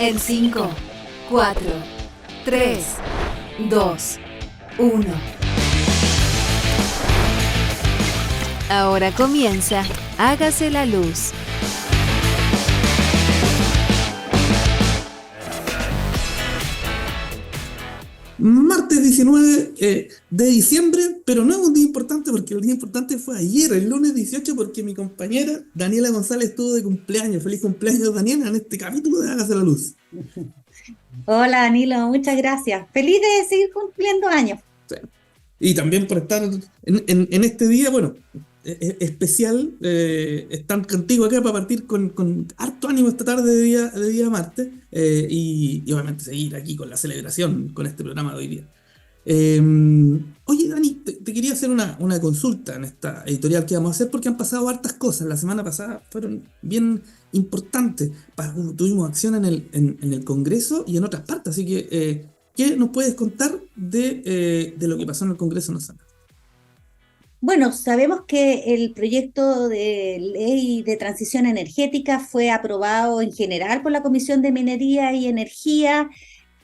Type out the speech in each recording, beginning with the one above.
En 5, 4, 3, 2, 1. Ahora comienza Hágase la Luz. Martes 19 de diciembre, pero no es un día importante porque el día importante fue ayer, el lunes 18, porque mi compañera Daniela González estuvo de cumpleaños. Feliz cumpleaños, Daniela, en este capítulo de Hágase la Luz. Hola Danilo, muchas gracias. Feliz de seguir cumpliendo años. Sí. Y también por estar en este día, bueno, especial, estar contigo acá para partir con harto ánimo esta tarde de día martes, y obviamente seguir aquí con la celebración, con este programa de hoy día. Eh, Oye, Dani, te quería hacer una consulta en esta editorial que vamos a hacer porque han pasado hartas cosas. La semana pasada fueron bien importantes. Tuvimos acción en el Congreso y en otras partes. Así que, ¿qué nos puedes contar de lo que pasó en el Congreso nacional? Bueno, sabemos que el proyecto de ley de transición energética fue aprobado en general por la Comisión de Minería y Energía,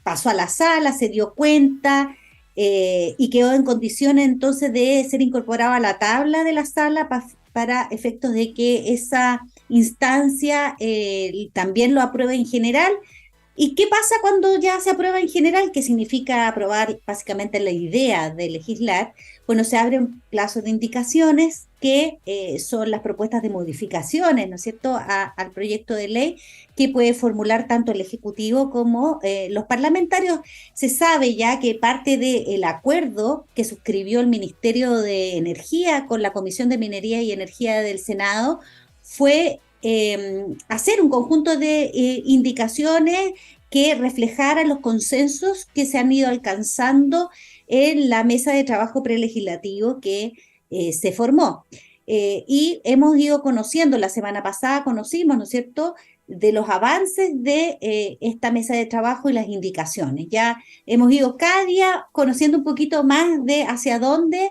pasó a la sala, se dio cuenta y quedó en condiciones entonces de ser incorporado a la tabla de la sala para efectos de que esa instancia también lo apruebe en general. ¿Y qué pasa cuando ya se aprueba en general? ¿Qué significa aprobar básicamente la idea de legislar? Bueno, se abre un plazo de indicaciones que son las propuestas de modificaciones, ¿no es cierto?, al proyecto de ley que puede formular tanto el Ejecutivo como los parlamentarios. Se sabe ya que parte del acuerdo que suscribió el Ministerio de Energía con la Comisión de Minería y Energía del Senado fue hacer un conjunto de indicaciones que reflejaran los consensos que se han ido alcanzando en la mesa de trabajo prelegislativo que se formó. Y hemos ido conociendo, la semana pasada conocimos, ¿no es cierto?, de los avances de esta mesa de trabajo y las indicaciones. Ya hemos ido cada día conociendo un poquito más de hacia dónde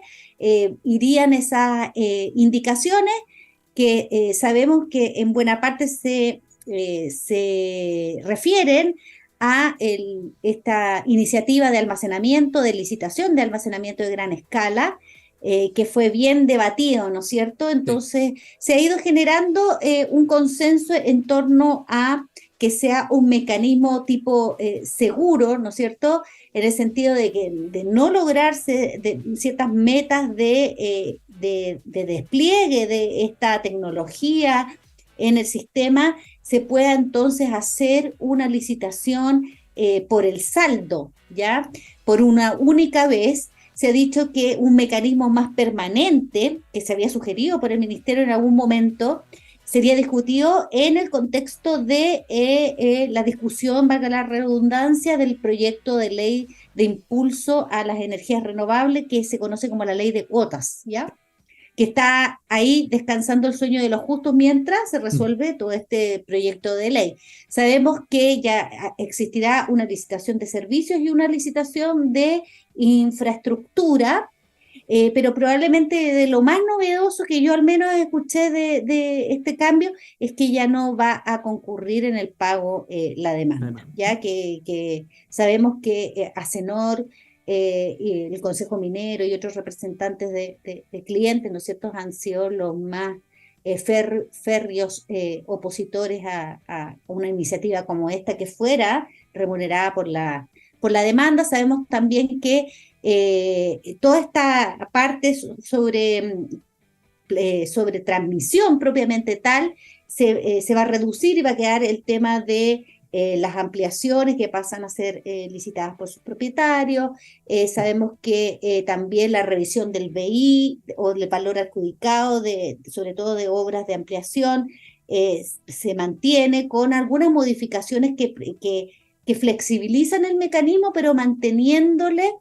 irían esas indicaciones, que sabemos que en buena parte se refieren a esta iniciativa de almacenamiento, de licitación de almacenamiento de gran escala, que fue bien debatido, ¿no es cierto? Entonces, se ha ido generando un consenso en torno a que sea un mecanismo tipo seguro, ¿no es cierto?, en el sentido de no lograrse de ciertas metas de despliegue de esta tecnología en el sistema, se pueda entonces hacer una licitación por el saldo, ¿ya? Por una única vez. Se ha dicho que un mecanismo más permanente, que se había sugerido por el Ministerio en algún momento, sería discutido en el contexto de la discusión, valga la redundancia, del proyecto de ley de impulso a las energías renovables, que se conoce como la ley de cuotas, ¿ya?, que está ahí descansando el sueño de los justos mientras se resuelve todo este proyecto de ley. Sabemos que ya existirá una licitación de servicios y una licitación de infraestructura, pero probablemente de lo más novedoso que yo al menos escuché de este cambio es que ya no va a concurrir en el pago la demanda, ya que sabemos que Acenor, y el Consejo Minero y otros representantes de clientes, ¿no es cierto?, han sido los más férreos opositores a una iniciativa como esta que fuera remunerada por la demanda. Sabemos también que toda esta parte sobre transmisión propiamente tal se va a reducir y va a quedar el tema de las ampliaciones que pasan a ser licitadas por sus propietarios. Sabemos que también la revisión del BI o del valor adjudicado, sobre todo de obras de ampliación, se mantiene con algunas modificaciones que flexibilizan el mecanismo, pero manteniéndole,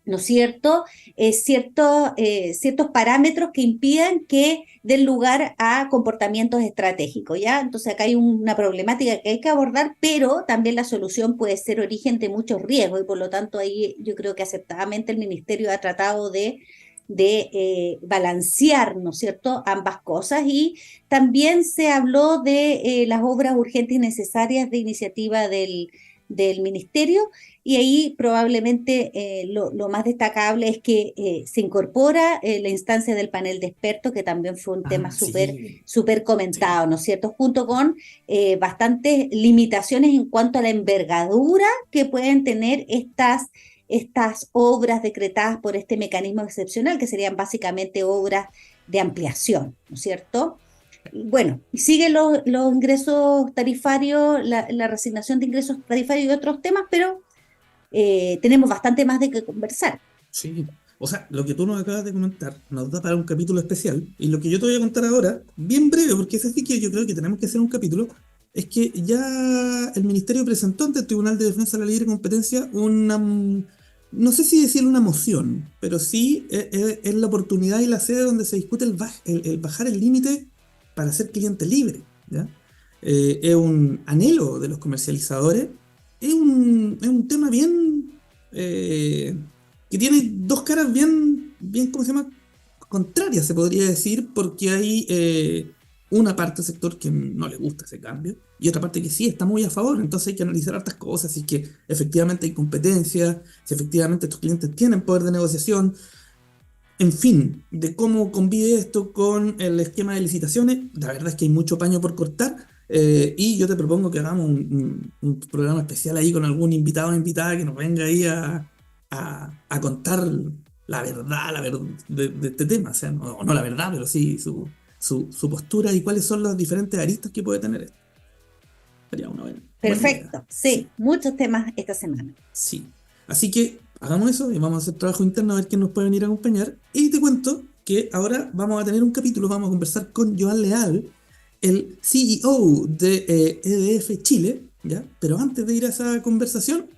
¿no es cierto?, ciertos parámetros que impidan que den lugar a comportamientos estratégicos, ¿ya? Entonces acá hay una problemática que hay que abordar, pero también la solución puede ser origen de muchos riesgos y por lo tanto ahí yo creo que acertadamente el Ministerio ha tratado de de balancear, ¿no es cierto?, ambas cosas. Y también se habló de las obras urgentes y necesarias de iniciativa del Ministerio, y ahí probablemente lo más destacable es que se incorpora la instancia del panel de expertos, que también fue un tema Sí, súper comentado, sí. ¿no es cierto?, junto con bastantes limitaciones en cuanto a la envergadura que pueden tener estas obras decretadas por este mecanismo excepcional, que serían básicamente obras de ampliación, ¿no es cierto? Y bueno, y siguen los ingresos tarifarios, la reasignación de ingresos tarifarios y otros temas, pero tenemos bastante más de qué conversar. Sí, o sea, lo que tú nos acabas de comentar nos da para un capítulo especial, y lo que yo te voy a contar ahora, bien breve, porque es así que yo creo que tenemos que hacer un capítulo, es que ya el Ministerio presentó ante el Tribunal de Defensa de la Libre Competencia no sé si decir una moción, pero sí es la oportunidad y la sede donde se discute el bajar el límite para ser cliente libre, ¿ya? Es un anhelo de los comercializadores, es un tema bien... eh, que tiene dos caras bien, ¿cómo se llama? Contrarias, se podría decir, porque hay una parte del sector que no le gusta ese cambio y otra parte que sí está muy a favor. Entonces hay que analizar hartas cosas, si es que efectivamente hay competencia, si efectivamente estos clientes tienen poder de negociación, en fin, de cómo convive esto con el esquema de licitaciones. La verdad es que hay mucho paño por cortar. Y yo te propongo que hagamos un programa especial ahí con algún invitado o invitada que nos venga ahí a contar la verdad de este tema. O sea, no la verdad, pero sí su postura y cuáles son los diferentes aristas que puede tener esto. Sería una buena idea. Perfecto, Sí. sí, muchos temas esta semana. Sí. Así que hagamos eso y vamos a hacer trabajo interno a ver quién nos puede venir a acompañar. Y te cuento que ahora vamos a tener un capítulo, vamos a conversar con Joan Leal, el CEO de EDF Chile, ¿ya? Pero antes de ir a esa conversación,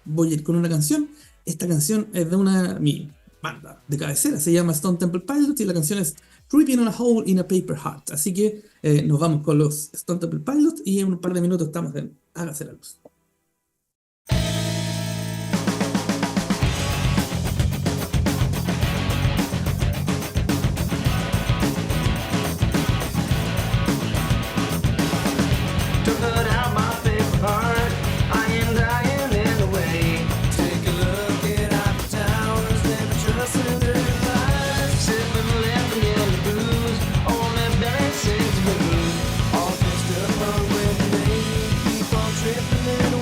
voy a ir con una canción. Esta canción es de mi banda de cabecera, se llama Stone Temple Pilots y la canción es Tripping on a Hole in a Paper Heart. Así que nos vamos con los Stone Temple Pilots y en un par de minutos estamos en Hágase la Luz. To cut out my favorite part, I am dying in the way. Take a look at our towers, never trusting their lies. Sipping lemon yellow booze, only belly sings the blues. All dressed up on wedding day, keep on tripping in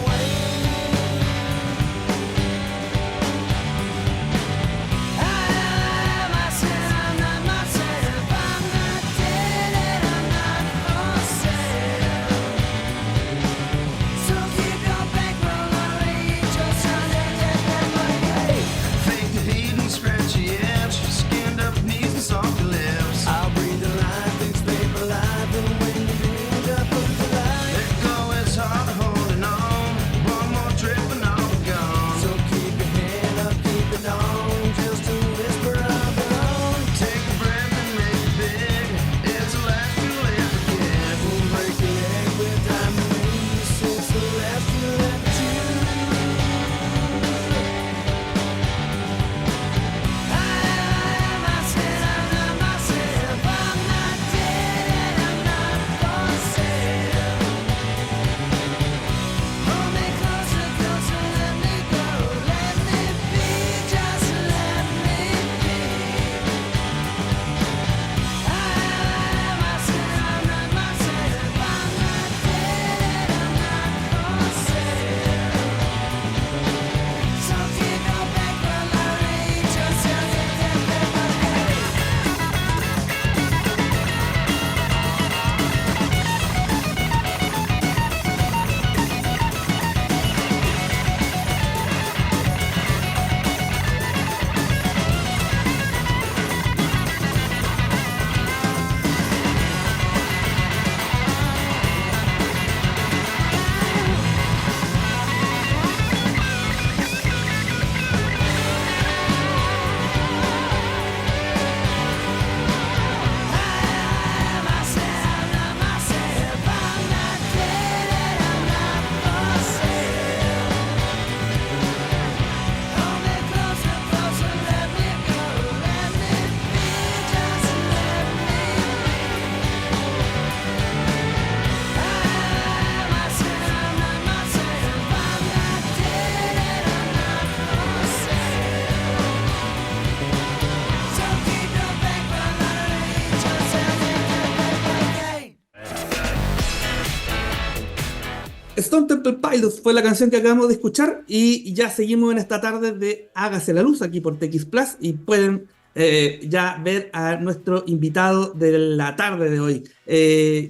Stone Temple Pilots fue la canción que acabamos de escuchar y ya seguimos en esta tarde de Hágase la Luz aquí por TX Plus y pueden ya ver a nuestro invitado de la tarde de hoy,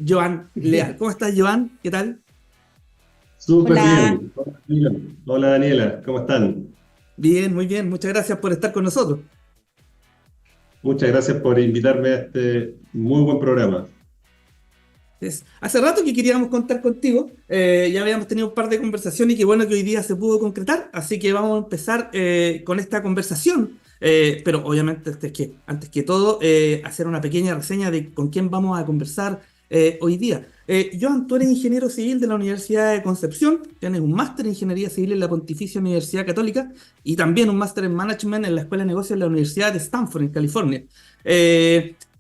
Joan Leal. ¿Cómo estás, Joan? ¿Qué tal? Súper Hola. bien. Hola, Camilo. Hola, Daniela, ¿cómo están? Bien, muy bien. Muchas gracias por estar con nosotros. Muchas gracias por invitarme a este muy buen programa. Hace rato que queríamos contar contigo, ya habíamos tenido un par de conversaciones y qué bueno que hoy día se pudo concretar, así que vamos a empezar con esta conversación, pero obviamente antes que todo hacer una pequeña reseña de con quién vamos a conversar hoy día. Joan, tú eres ingeniero civil de la Universidad de Concepción, tienes un máster en Ingeniería Civil en la Pontificia Universidad Católica y también un máster en Management en la Escuela de Negocios de la Universidad de Stanford, en California.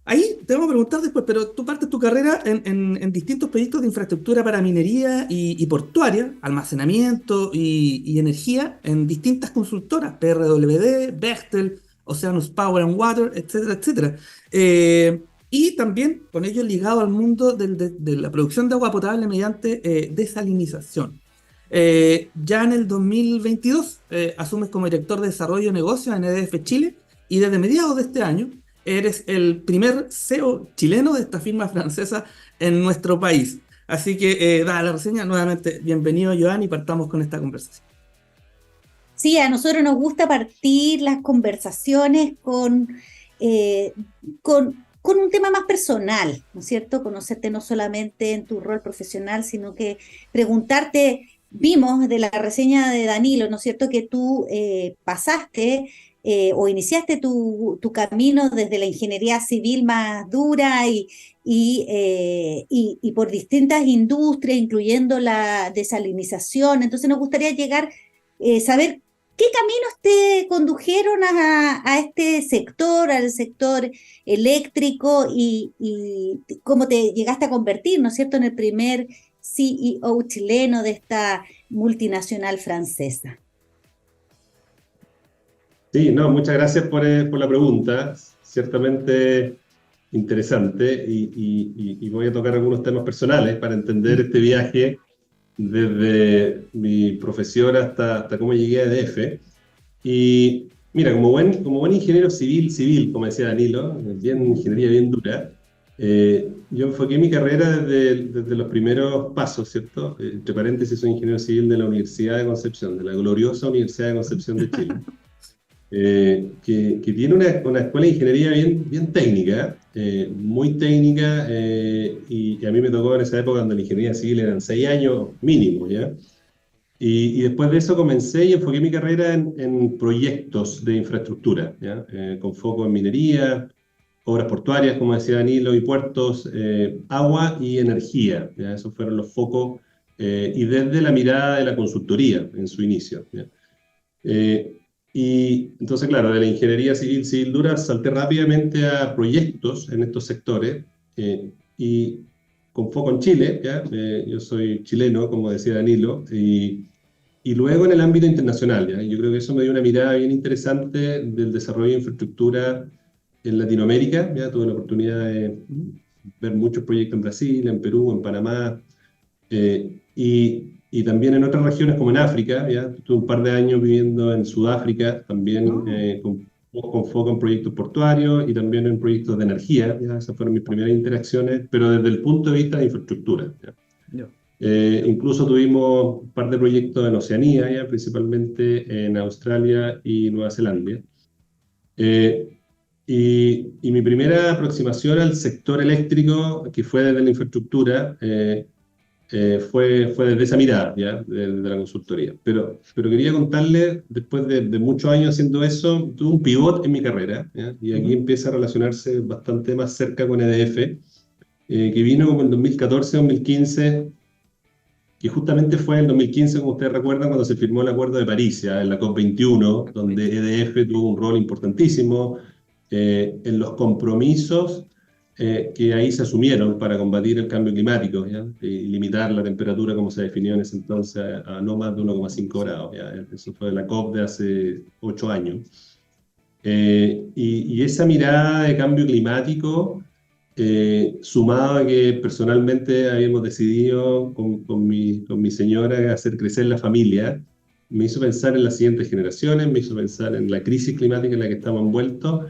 Ahí te vamos a preguntar después, pero tú partes tu carrera en distintos proyectos de infraestructura para minería y portuaria, almacenamiento y energía en distintas consultoras, PRWD, Bechtel, Oceanus Power and Water, etcétera, etcétera. Y también con ello ligado al mundo de la producción de agua potable mediante desalinización. Ya en el 2022 asumes como director de desarrollo de negocios en EDF Chile y desde mediados de este año eres el primer CEO chileno de esta firma francesa en nuestro país. Así que, dada la reseña, nuevamente, bienvenido, Joan, y partamos con esta conversación. Sí, a nosotros nos gusta partir las conversaciones eh, con un tema más personal, ¿no es cierto? Conocerte no solamente en tu rol profesional, sino que preguntarte, vimos de la reseña de Danilo, ¿no es cierto?, que tú pasaste o iniciaste tu camino desde la ingeniería civil más dura y por distintas industrias, incluyendo la desalinización. Entonces nos gustaría saber qué caminos te condujeron a este sector, al sector eléctrico y cómo te llegaste a convertir, ¿no es cierto?, en el primer CEO chileno de esta multinacional francesa. Sí, no, muchas gracias por la pregunta. Ciertamente interesante y voy a tocar algunos temas personales para entender este viaje desde mi profesión hasta cómo llegué a EDF. Y mira, como buen ingeniero civil, como decía Danilo, ingeniería bien dura, yo enfoqué mi carrera desde los primeros pasos, ¿cierto? Entre paréntesis, soy ingeniero civil de la Universidad de Concepción, de la gloriosa Universidad de Concepción de Chile. Que tiene una escuela de ingeniería bien técnica, muy técnica, y a mí me tocó en esa época cuando la ingeniería civil eran 6 años mínimo, ¿ya? Y después de eso comencé y enfoqué mi carrera en proyectos de infraestructura, ¿ya? Con foco en minería, obras portuarias, como decía Danilo, y puertos, agua y energía, ¿ya? Esos fueron los focos, y desde la mirada de la consultoría en su inicio, ¿ya? Y entonces, claro, de la ingeniería civil dura, salté rápidamente a proyectos en estos sectores, y con foco en Chile, ¿ya? Yo soy chileno, como decía Danilo, y luego en el ámbito internacional, ¿ya? Yo creo que eso me dio una mirada bien interesante del desarrollo de infraestructura en Latinoamérica, ¿ya? Tuve la oportunidad de ver muchos proyectos en Brasil, en Perú, en Panamá, y también en otras regiones como en África, ¿ya? Estuve un par de años viviendo en Sudáfrica, también con foco en proyectos portuarios y también en proyectos de energía, ¿ya? Esas fueron mis primeras interacciones, pero desde el punto de vista de infraestructura, ¿ya? Incluso tuvimos un par de proyectos en Oceanía, ¿ya? Principalmente en Australia y Nueva Zelanda. Y mi primera aproximación al sector eléctrico, que fue desde la infraestructura, fue desde esa mirada, ¿ya? De la consultoría. Pero quería contarle, después de muchos años haciendo eso, tuve un pivot en mi carrera, ¿ya? Y aquí empieza a relacionarse bastante más cerca con EDF, que vino como en 2014-2015, que justamente fue en 2015, como ustedes recuerdan, cuando se firmó el Acuerdo de París, ¿ya? En la COP21, donde EDF tuvo un rol importantísimo en los compromisos que ahí se asumieron para combatir el cambio climático, ¿ya? Y limitar la temperatura, como se definió en ese entonces, a no más de 1,5 grados, ¿ya? Eso fue la COP de hace 8 años. Y esa mirada de cambio climático sumado a que personalmente habíamos decidido con mi señora hacer crecer la familia, me hizo pensar en las siguientes generaciones, me hizo pensar en la crisis climática en la que estamos envueltos,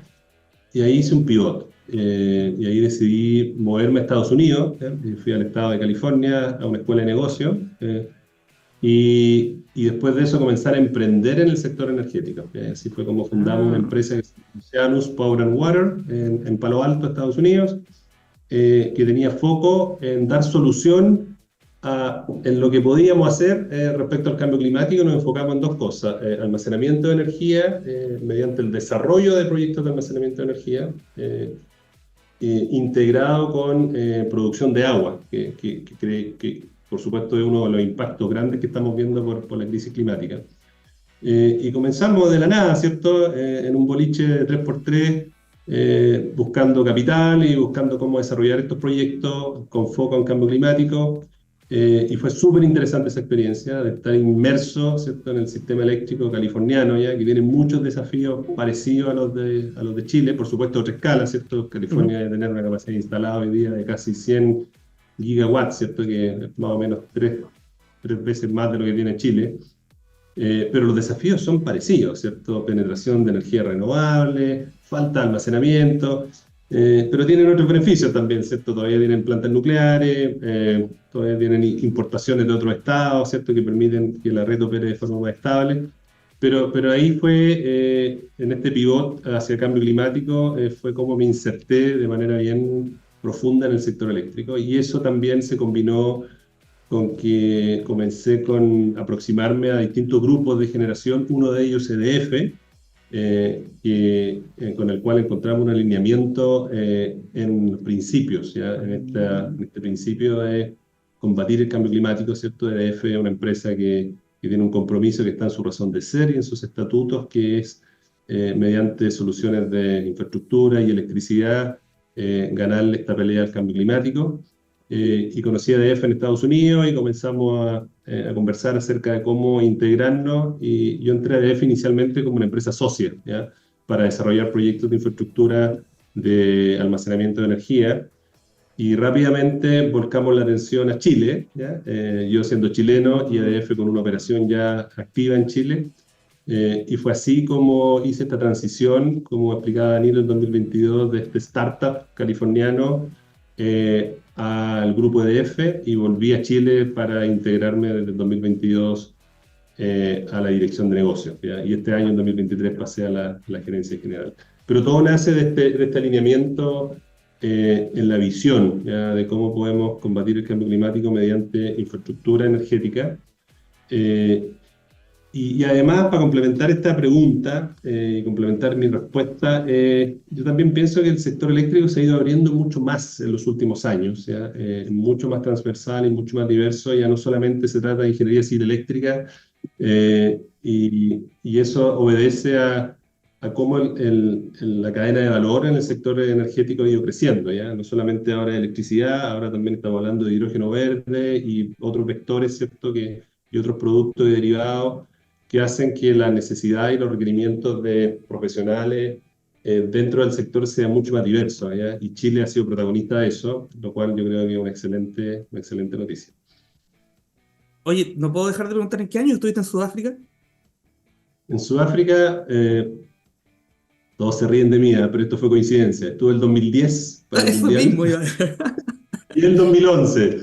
y ahí hice un pivot. Y ahí decidí moverme a Estados Unidos. Y fui al estado de California a una escuela de negocios. Y después de eso comenzar a emprender en el sector energético. Así fue como fundamos una empresa que se llama Oceanus Power and Water en Palo Alto, Estados Unidos, que tenía foco en dar solución en lo que podíamos hacer respecto al cambio climático. Nos enfocamos en dos cosas: almacenamiento de energía mediante el desarrollo de proyectos de almacenamiento de energía integrado con producción de agua, que por supuesto es uno de los impactos grandes que estamos viendo por la crisis climática. Y comenzamos de la nada, ¿cierto? En un boliche de 3x3, buscando capital y buscando cómo desarrollar estos proyectos con foco en cambio climático. Y fue súper interesante esa experiencia de estar inmerso, ¿cierto?, en el sistema eléctrico californiano, ya que tiene muchos desafíos parecidos a los de Chile, por supuesto a otra escala, ¿cierto? California debe tener una capacidad instalada hoy día de casi 100 gigawatts, ¿cierto?, que es más o menos tres veces más de lo que tiene Chile. Pero los desafíos son parecidos, ¿cierto? Penetración de energía renovable, falta de almacenamiento, pero tienen otros beneficios también, ¿cierto? Todavía tienen plantas nucleares, todavía tienen importaciones de otros estados, ¿cierto?, que permiten que la red opere de forma más estable. Pero ahí fue, en este pivot hacia el cambio climático, fue como me inserté de manera bien profunda en el sector eléctrico, y eso también se combinó con que comencé con aproximarme a distintos grupos de generación, uno de ellos EDF, con el cual encontramos un alineamiento en los principios, ¿ya? En este principio de combatir el cambio climático, ¿cierto? EDF es una empresa que tiene un compromiso que está en su razón de ser y en sus estatutos, que es, mediante soluciones de infraestructura y electricidad, ganarle esta pelea al cambio climático. Y conocí a EDF en Estados Unidos y comenzamos a conversar acerca de cómo integrarnos, y yo entré a EDF inicialmente como una empresa socia, ¿ya?, para desarrollar proyectos de infraestructura de almacenamiento de energía, y rápidamente volcamos la atención a Chile, ¿ya? Yo siendo chileno y EDF con una operación ya activa en Chile, y fue así como hice esta transición, como explicaba Danilo, en 2022, de este startup californiano al grupo EDF, y volví a Chile para integrarme desde el 2022 a la dirección de negocios, ¿ya? Y este año, en 2023, pasé a la gerencia general. Pero todo nace de este alineamiento en la visión, ¿ya?, de cómo podemos combatir el cambio climático mediante infraestructura energética. Y además, para complementar esta pregunta y complementar mi respuesta, yo también pienso que el sector eléctrico se ha ido abriendo mucho más en los últimos años, ¿ya? Mucho más transversal y mucho más diverso. Ya no solamente se trata de ingeniería civil eléctrica, y eso obedece a cómo la cadena de valor en el sector energético ha ido creciendo, ¿ya? No solamente ahora de electricidad, ahora también estamos hablando de hidrógeno verde y otros vectores, ¿cierto?, y otros productos y derivados que hacen que la necesidad y los requerimientos de profesionales dentro del sector sea mucho más diverso, ¿ya? Y Chile ha sido protagonista de eso, lo cual yo creo que es una excelente noticia. Oye, no puedo dejar de preguntar, ¿en qué año estuviste en Sudáfrica? En Sudáfrica, todos se ríen de mí, pero esto fue coincidencia. Estuve el 2010 para el Eso Mundial mismo, y el 2011.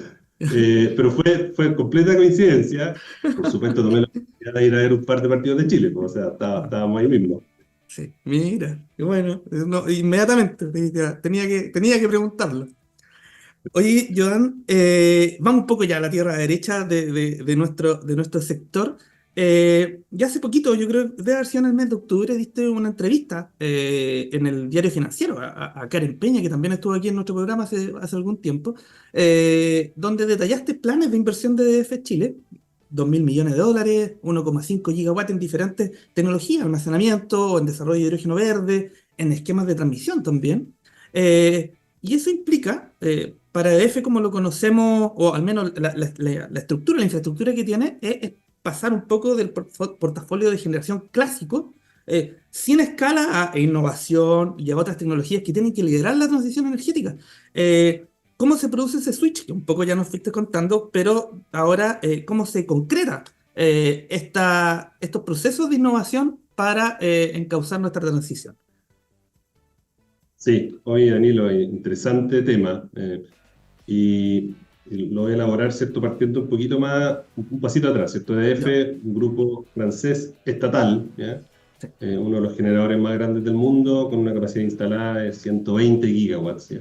Pero fue completa coincidencia. Por supuesto, tomé la oportunidad de ir a ver un par de partidos de Chile, pues, o sea, estábamos ahí mismo. Sí, mira, qué bueno, no, inmediatamente tenía que preguntarlo. Oye, Joan, vamos un poco ya a la tierra derecha de nuestro sector. Ya hace poquito, yo creo que debe haber sido en el mes de octubre, diste una entrevista en el Diario Financiero a Karen Peña, que también estuvo aquí en nuestro programa hace algún tiempo, donde detallaste planes de inversión de EDF Chile, 2.000 millones de dólares, 1,5 gigawatts en diferentes tecnologías, almacenamiento, en desarrollo de hidrógeno verde, en esquemas de transmisión también. Y eso implica, para EDF como lo conocemos, o al menos la estructura, la infraestructura que tiene, es pasar un poco del portafolio de generación clásico sin escala a innovación y a otras tecnologías que tienen que liderar la transición energética. ¿Cómo se produce ese switch? Que un poco ya nos fuiste contando, pero ahora, ¿cómo se concreta estos procesos de innovación para encauzar nuestra transición? Sí, oye Danilo, interesante tema. Y lo voy a elaborar, ¿cierto? Partiendo un poquito más, un pasito atrás, ¿cierto? ¿Ya? EDF, un grupo francés estatal, ¿ya? Sí. Uno de los generadores más grandes del mundo, con una capacidad instalada de 120 gigawatts, ¿ya?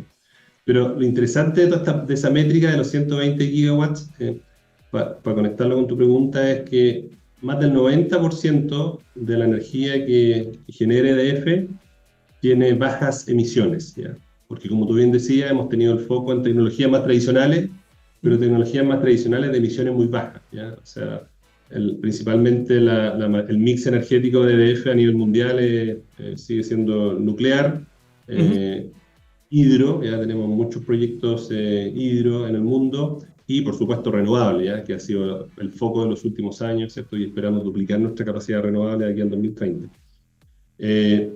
Pero lo interesante de esa métrica de los 120 gigawatts, para conectarlo con tu pregunta, es que más del 90% de la energía que genera EDF tiene bajas emisiones, ¿ya? Porque como tú bien decías, hemos tenido el foco en tecnologías más tradicionales, pero tecnologías más tradicionales de emisiones muy bajas, ¿ya? O sea, principalmente el mix energético de EDF a nivel mundial sigue siendo nuclear, Ujú. hidro, ya tenemos muchos proyectos hidro en el mundo, y por supuesto renovable, ya que ha sido el foco de los últimos años, ¿cierto? Y esperamos duplicar nuestra capacidad renovable de aquí al 2030. Eh,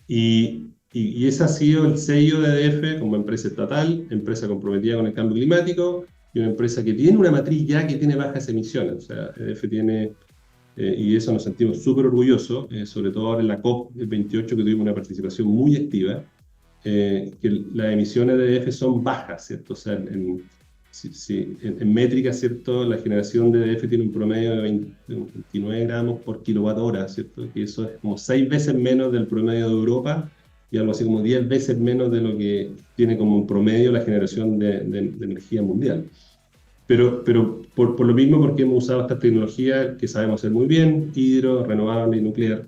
y ese ha sido el sello de EDF como empresa estatal, empresa comprometida con el cambio climático y una empresa que tiene una matriz ya que tiene bajas emisiones. O sea, EDF tiene, y eso nos sentimos súper orgullosos, sobre todo ahora en la COP28 que tuvimos una participación muy activa, que las emisiones de EDF son bajas, ¿cierto? O sea, en métrica, ¿cierto? La generación de EDF tiene un promedio de 29 gramos por kilowatt hora, ¿cierto? Que eso es como 6 veces menos del promedio de Europa y algo así como 10 veces menos de lo que tiene como un promedio la generación de energía mundial. Pero por lo mismo, porque hemos usado esta tecnología que sabemos hacer muy bien, hidro, renovable y nuclear.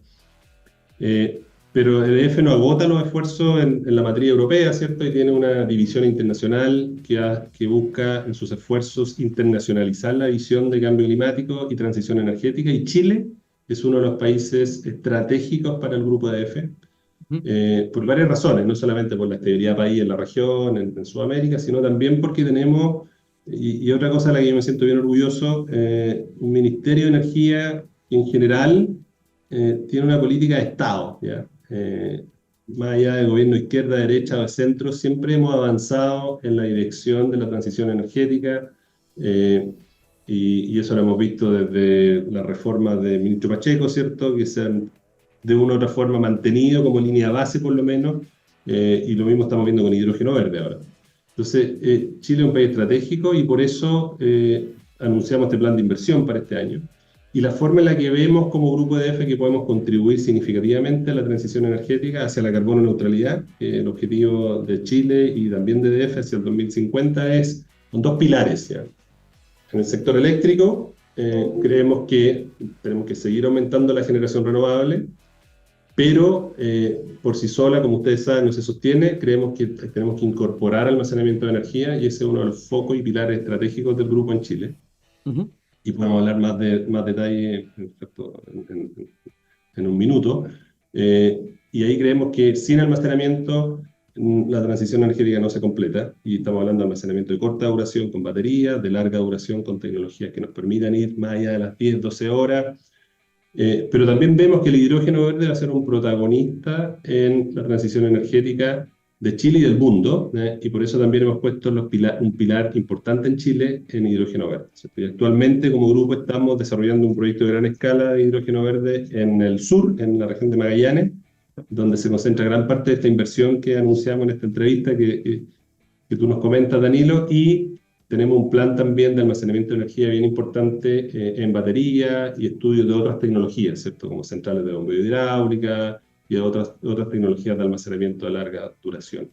Eh, pero EDF no agota los esfuerzos en la matriz europea, ¿cierto? Y tiene una división internacional que busca en sus esfuerzos internacionalizar la visión de cambio climático y transición energética. Y Chile es uno de los países estratégicos para el grupo EDF, Ujú. por varias razones, no solamente por la estabilidad país en la región, en Sudamérica, sino también porque tenemos, y otra cosa de la que yo me siento bien orgulloso, un Ministerio de Energía que en general tiene una política de Estado, ¿ya? Más allá de gobierno de izquierda, derecha o de centro, siempre hemos avanzado en la dirección de la transición energética, eh, y eso lo hemos visto desde la reforma del ministro Pacheco, ¿cierto? Que se han de una u otra forma mantenido como línea base por lo menos, y lo mismo estamos viendo con hidrógeno verde ahora. Entonces, Chile es un país estratégico y por eso anunciamos este plan de inversión para este año. Y la forma en la que vemos como grupo EDF que podemos contribuir significativamente a la transición energética hacia la carbono neutralidad, el objetivo de Chile y también de EDF hacia el 2050 es con dos pilares, ¿ya? En el sector eléctrico, creemos que tenemos que seguir aumentando la generación renovable, pero por sí sola, como ustedes saben, no se sostiene. Creemos que tenemos que incorporar almacenamiento de energía y ese es uno de los focos y pilares estratégicos del grupo en Chile. Ujú. Y podemos hablar más detalle en un minuto. Y ahí creemos que sin almacenamiento la transición energética no se completa. Y estamos hablando de almacenamiento de corta duración con baterías, de larga duración con tecnologías que nos permitan ir más allá de las 10, 12 horas. Pero también vemos que el hidrógeno verde va a ser un protagonista en la transición energética de Chile y del mundo, y por eso también hemos puesto un pilar importante en Chile en hidrógeno verde, ¿cierto? Y actualmente como grupo estamos desarrollando un proyecto de gran escala de hidrógeno verde en el sur, en la región de Magallanes, donde se concentra gran parte de esta inversión que anunciamos en esta entrevista que tú nos comentas, Danilo, y tenemos un plan también de almacenamiento de energía bien importante en batería y estudios de otras tecnologías, ¿cierto? Como centrales de bombeo hidráulica y otras tecnologías de almacenamiento de larga duración.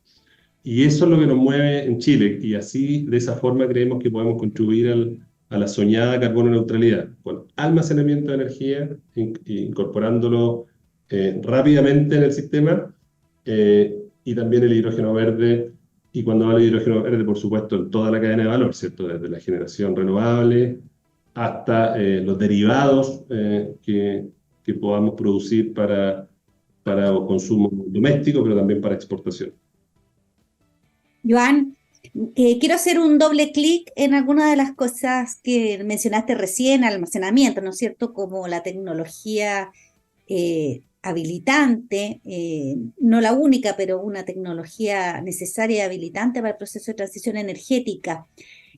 Y eso es lo que nos mueve en Chile, y así, de esa forma, creemos que podemos contribuir a la soñada carbono neutralidad, con almacenamiento de energía, incorporándolo rápidamente en el sistema, y también el hidrógeno verde. Y cuando hablo de hidrógeno verde, por supuesto, en toda la cadena de valor, ¿cierto? Desde la generación renovable hasta los derivados que podamos producir para consumo doméstico, pero también para exportación. Joan, quiero hacer un doble clic en alguna de las cosas que mencionaste recién, almacenamiento, ¿no es cierto? Como la tecnología habilitante, no la única, pero una tecnología necesaria y habilitante para el proceso de transición energética.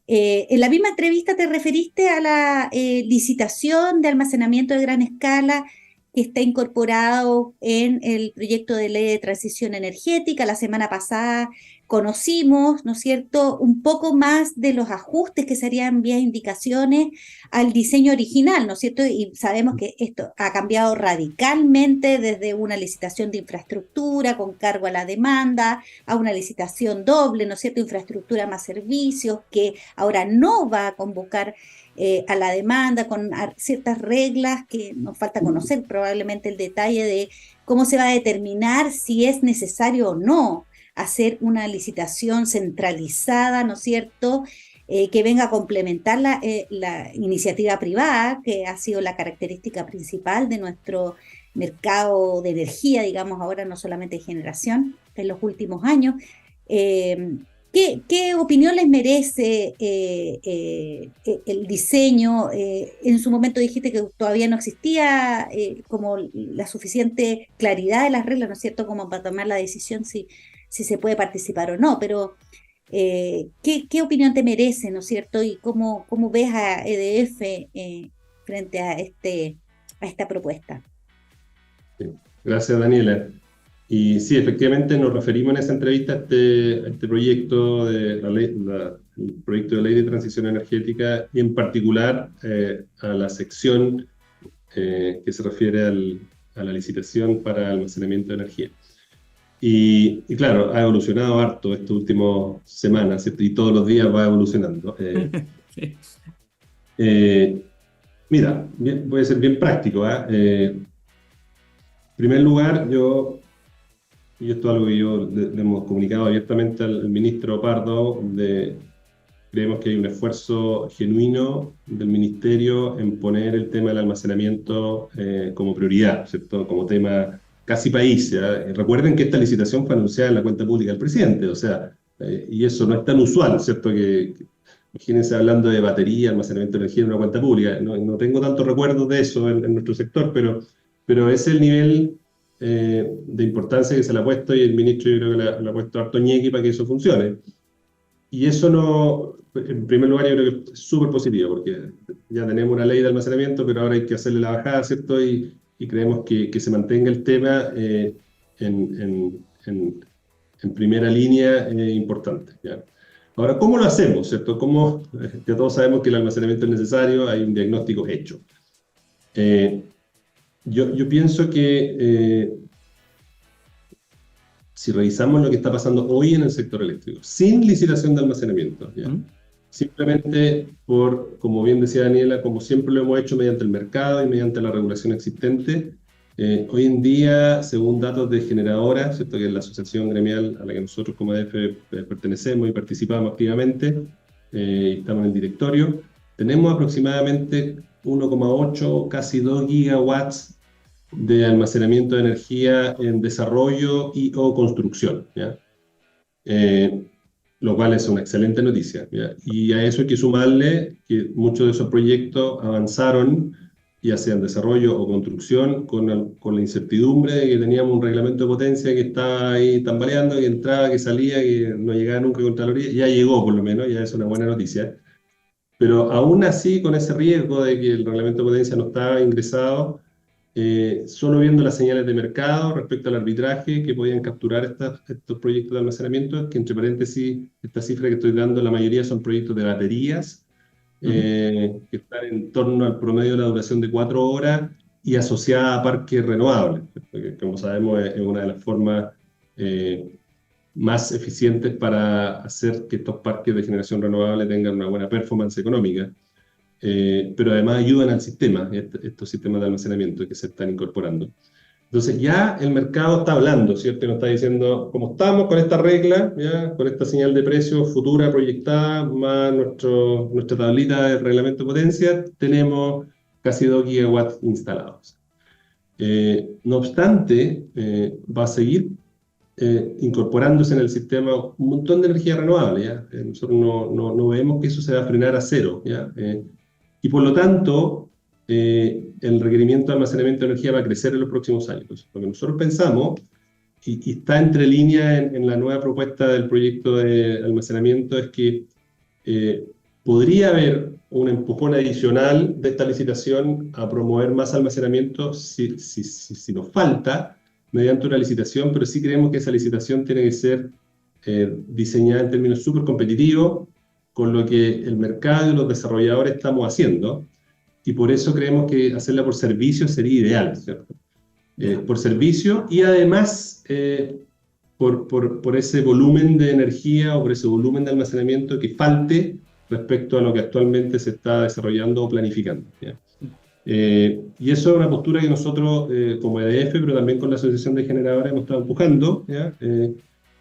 En la misma entrevista te referiste a la licitación de almacenamiento de gran escala que está incorporado en el proyecto de ley de transición energética. La semana pasada conocimos, ¿no es cierto?, un poco más de los ajustes que se harían vía indicaciones al diseño original, ¿no es cierto? Y sabemos que esto ha cambiado radicalmente desde una licitación de infraestructura con cargo a la demanda a una licitación doble, ¿no es cierto?, infraestructura más servicios, que ahora no va a convocar a la demanda con ciertas reglas que nos falta conocer probablemente el detalle de cómo se va a determinar si es necesario o no hacer una licitación centralizada, ¿no es cierto?, que venga a complementar la iniciativa privada, que ha sido la característica principal de nuestro mercado de energía, digamos, ahora no solamente de generación, en los últimos años. ¿Qué opinión les merece el diseño? En su momento dijiste que todavía no existía como la suficiente claridad de las reglas, ¿no es cierto?, como para tomar la decisión si se puede participar o no, pero ¿qué opinión te merece, ¿no es cierto? Y cómo ves a EDF frente a esta propuesta. Sí. Gracias, Daniela. Y sí, efectivamente nos referimos en esa entrevista a este proyecto de el proyecto de ley de transición energética y en particular a la sección que se refiere a la licitación para almacenamiento de energía. Y claro, ha evolucionado harto estas últimas semanas, ¿cierto? Y todos los días va evolucionando. Mira, voy a ser bien práctico, ¿eh? En primer lugar, y esto es algo que le hemos comunicado abiertamente al ministro Pardo, creemos que hay un esfuerzo genuino del ministerio en poner el tema del almacenamiento como prioridad, ¿cierto? Como tema casi país, ¿ya? Recuerden que esta licitación fue anunciada en la cuenta pública del presidente, o sea, y eso no es tan usual, ¿cierto? Imagínense hablando de batería, almacenamiento de energía en una cuenta pública. No tengo tantos recuerdos de eso en nuestro sector, pero es el nivel de importancia que se le ha puesto y el ministro yo creo que le ha puesto harto ñequi para que eso funcione. Y eso no, en primer lugar yo creo que es súper positivo porque ya tenemos una ley de almacenamiento, pero ahora hay que hacerle la bajada, ¿cierto? Y creemos que se mantenga el tema en primera línea importante, ¿ya? Ahora, ¿cómo lo hacemos, cierto? Ya todos sabemos que el almacenamiento es necesario, hay un diagnóstico hecho. Yo pienso que si revisamos lo que está pasando hoy en el sector eléctrico, sin licitación de almacenamiento, ¿ya? Simplemente como bien decía Daniela, como siempre lo hemos hecho mediante el mercado y mediante la regulación existente, hoy en día, según datos de Generadora, ¿cierto?, que es la asociación gremial a la que nosotros como EDF pertenecemos y participamos activamente, estamos en el directorio, tenemos aproximadamente 1,8, casi 2 gigawatts de almacenamiento de energía en desarrollo o construcción, ¿ya? Lo cual es una excelente noticia, ¿ya? Y a eso hay que sumarle que muchos de esos proyectos avanzaron, ya sea en desarrollo o construcción, con la incertidumbre de que teníamos un reglamento de potencia que estaba ahí tambaleando, que entraba, que salía, que no llegaba nunca a Contraloría. Ya llegó, por lo menos, ya es una buena noticia. Pero aún así, con ese riesgo de que el reglamento de potencia no estaba ingresado, solo viendo las señales de mercado respecto al arbitraje que podían capturar estos proyectos de almacenamiento, que entre paréntesis, esta cifra que estoy dando, la mayoría son proyectos de baterías, que están en torno al promedio de la duración de 4 horas y asociada a parques renovables, que como sabemos es una de las formas más eficientes para hacer que estos parques de generación renovable tengan una buena performance económica. Pero además ayudan al sistema, estos sistemas de almacenamiento que se están incorporando. Entonces ya el mercado está hablando, ¿cierto? Y nos está diciendo, como estamos con esta regla, ¿ya?, con esta señal de precio futura proyectada, más nuestra tablita de reglamento de potencia, tenemos casi 2 gigawatts instalados. No obstante, va a seguir incorporándose en el sistema un montón de energía renovable, ¿ya? Nosotros no vemos que eso se va a frenar a cero, ¿ya? Y por lo tanto, el requerimiento de almacenamiento de energía va a crecer en los próximos años. Entonces, lo que nosotros pensamos, y está entre líneas en la nueva propuesta del proyecto de almacenamiento, es que podría haber un empujón adicional de esta licitación a promover más almacenamiento si nos falta, mediante una licitación, pero sí creemos que esa licitación tiene que ser diseñada en términos súper competitivos, con lo que el mercado y los desarrolladores estamos haciendo, y por eso creemos que hacerla por servicio sería ideal, ¿cierto? Por servicio, y además por ese volumen de energía o por ese volumen de almacenamiento que falte respecto a lo que actualmente se está desarrollando o planificando, ¿ya? Y eso es una postura que nosotros, como EDF, pero también con la Asociación de Generadores, hemos estado empujando, ¿ya?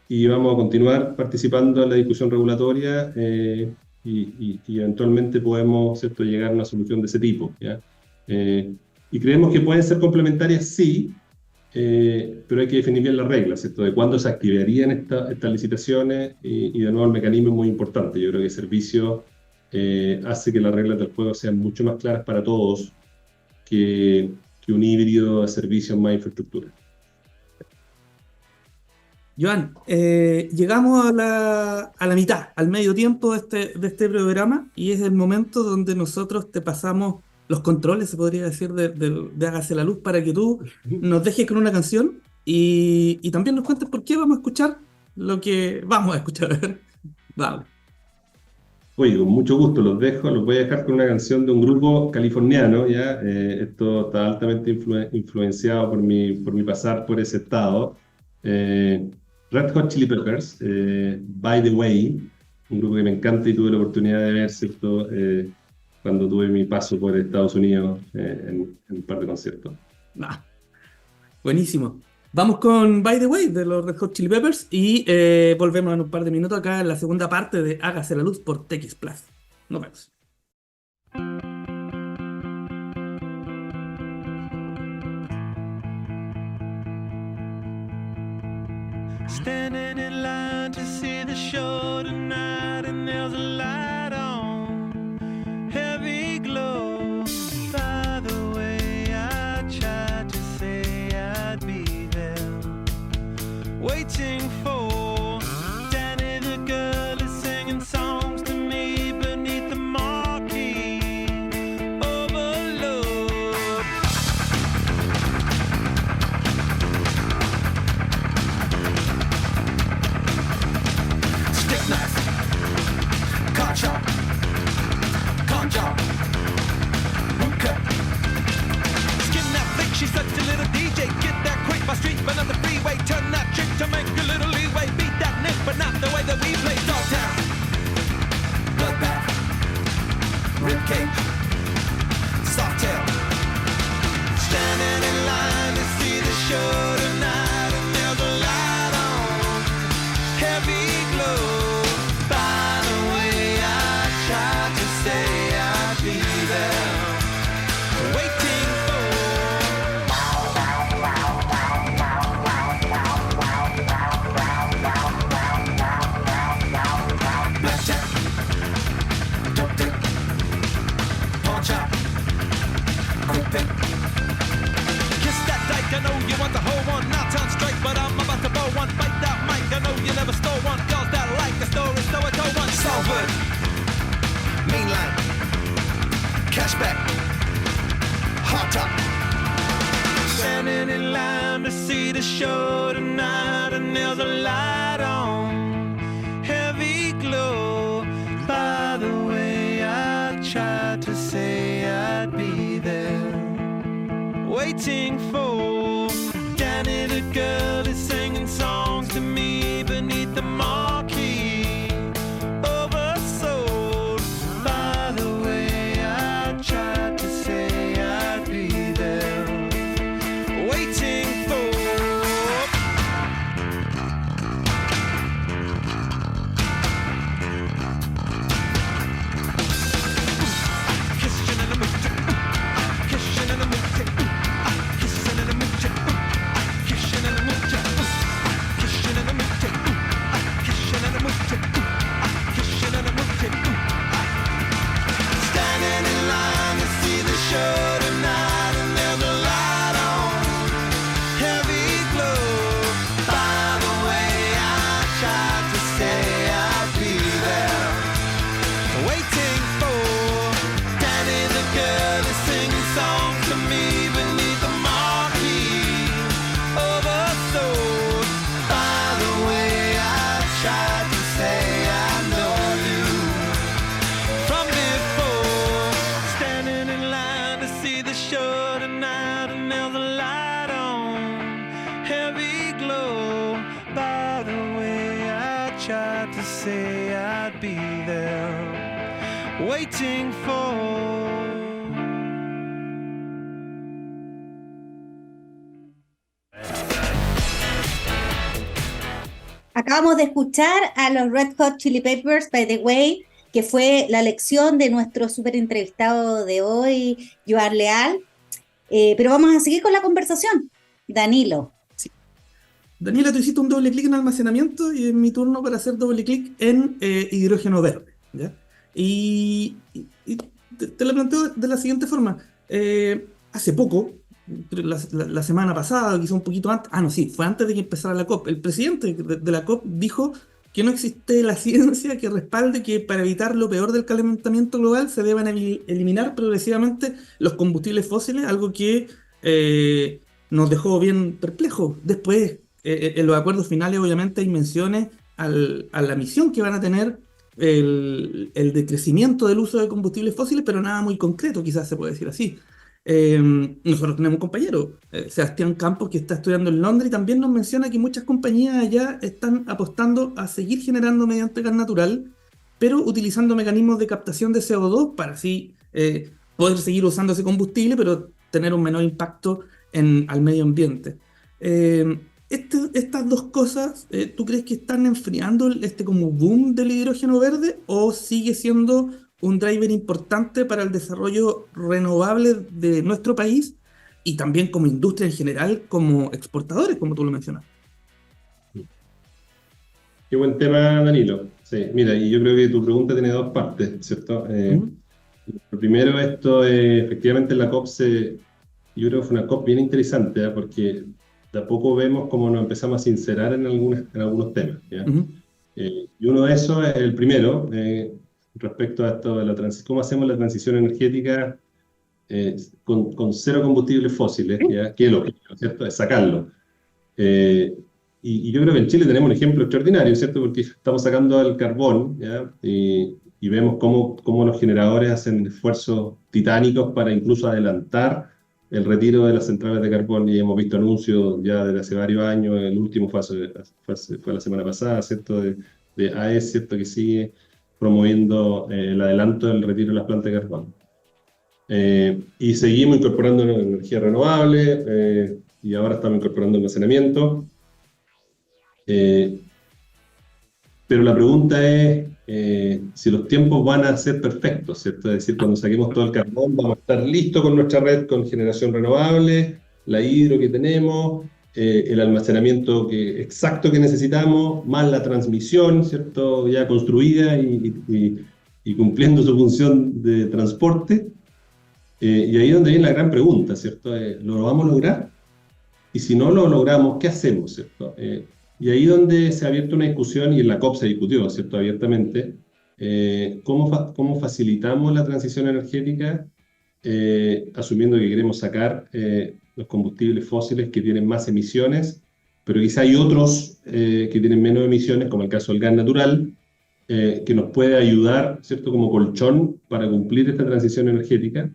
Y vamos a continuar participando en la discusión regulatoria y eventualmente podemos, ¿cierto?, llegar a una solución de ese tipo, ¿ya? Y creemos que pueden ser complementarias, sí, pero hay que definir bien las reglas, ¿cierto?, de cuándo se activarían estas licitaciones y de nuevo el mecanismo es muy importante. Yo creo que el servicio hace que las reglas del juego sean mucho más claras para todos que un híbrido de servicios más infraestructura. Joan, llegamos a la mitad, al medio tiempo de este programa, y es el momento donde nosotros te pasamos los controles, se podría decir, de Hágase la Luz, para que tú nos dejes con una canción y también nos cuentes por qué vamos a escuchar lo que vamos a escuchar. Vale. Oye, con mucho gusto los voy a dejar con una canción de un grupo californiano, ¿ya? Esto está altamente influenciado por mi pasar por ese estado. Red Hot Chili Peppers, By the Way, un grupo que me encanta y tuve la oportunidad de ver, ¿cierto?, cuando tuve mi paso por Estados Unidos en un par de conciertos. Buenísimo. Vamos con By the Way de los Red Hot Chili Peppers y volvemos en un par de minutos acá en la segunda parte de Hágase la Luz por TX Plus. Nos vemos. Standing in line to see the show tonight, and there's a light on, heavy glow. By the way, I tried to say I'd be there, waiting for Danny the girl is singing songs to me beneath the marquee. Overload. Stick knife, car chop, con job, root cut. Skin that flick, she's such a little DJ. Get that quick by street, but not the freeway. Turn that trick to make a little leeway. Beat that nick, but not the way that we play. Dogtown, bloodbath, ribcage, soft tail. Standing in line to see the show tonight, and there's a light on, heavy glow. By the way, I tried to say I'd be there, waiting for. Blackjack, dope dick, pawn chop, quick pick. Kiss that dyke, I know you want the whole one. Now turn straight, but I'm about to blow one. Bite that mic, I know you never stole one. Girls that like the story, so I told one. Salford, mean line, cashback, hot top. Standing in line to see the show tonight, and there's a light on, heavy glow. By the way, I tried to say I'd be there, waiting for Danny the girl is singing songs to me beneath the marquee. Oversold. By the way, I tried to say I'd be there, waiting for. Kissing in the mood, kissing in the mood, kissing in the mood, kissing in the mood. see the show tonight and there's a light on, heavy glow. By the way, I tried to say I'd be there, waiting for. Acabamos de escuchar a los Red Hot Chili Peppers, by the way, que fue la lección de nuestro súper entrevistado de hoy, Joan Leal. Pero vamos a seguir con la conversación. Danilo. Daniela, tú hiciste un doble clic en almacenamiento y es mi turno para hacer doble clic en hidrógeno verde, ¿ya? Y te lo planteo de la siguiente forma. Hace poco, la semana pasada, quizá un poquito antes, fue antes de que empezara la COP, el presidente de la COP dijo que no existe la ciencia que respalde que para evitar lo peor del calentamiento global se deban eliminar progresivamente los combustibles fósiles, algo que nos dejó bien perplejos. Después, en los acuerdos finales, obviamente, hay menciones a la misión que van a tener el decrecimiento del uso de combustibles fósiles, pero nada muy concreto, quizás se puede decir así. Nosotros tenemos un compañero, Sebastián Campos, que está estudiando en Londres y también nos menciona que muchas compañías allá están apostando a seguir generando mediante gas natural, pero utilizando mecanismos de captación de CO2 para así poder seguir usando ese combustible, pero tener un menor impacto al medio ambiente. Estas dos cosas, ¿tú crees que están enfriando este como boom del hidrógeno verde o sigue siendo un driver importante para el desarrollo renovable de nuestro país y también como industria en general, como exportadores, como tú lo mencionas? Qué buen tema, Danilo. Sí, mira, y yo creo que tu pregunta tiene dos partes, ¿cierto? Lo primero, esto, efectivamente, la COP yo creo que fue una COP bien interesante, porque de a poco vemos cómo nos empezamos a sincerar en algunos temas, ¿ya? Y uno de esos es el primero, respecto a esto de cómo hacemos la transición energética con cero combustibles fósiles, ¿ya? Que es lo que, ¿cierto? Es sacarlo. Y yo creo que en Chile tenemos un ejemplo extraordinario, ¿cierto? Porque estamos sacando el carbón, ¿ya? Y vemos cómo los generadores hacen esfuerzos titánicos para incluso adelantar el retiro de las centrales de carbón, y hemos visto anuncios ya desde hace varios años. El último fue la semana pasada, ¿cierto? De AES, ¿cierto? Que sigue promoviendo el adelanto del retiro de las plantas de carbón. Y seguimos incorporando energía renovable, y ahora estamos incorporando almacenamiento. Pero la pregunta es si los tiempos van a ser perfectos, ¿cierto? Es decir, cuando saquemos todo el carbón vamos a estar listos con nuestra red con generación renovable, la hidro que tenemos, el almacenamiento exacto que necesitamos, más la transmisión, ¿cierto? Ya construida y cumpliendo su función de transporte. Y ahí es donde viene la gran pregunta, ¿cierto? ¿Lo vamos a lograr? Y si no lo logramos, ¿qué hacemos, ¿cierto? Y ahí donde se ha abierto una discusión, y en la COP se discutió, ¿cierto? Abiertamente, cómo facilitamos la transición energética, asumiendo que queremos sacar los combustibles fósiles que tienen más emisiones, pero quizá hay otros que tienen menos emisiones, como el caso del gas natural, que nos puede ayudar, ¿cierto? Como colchón para cumplir esta transición energética.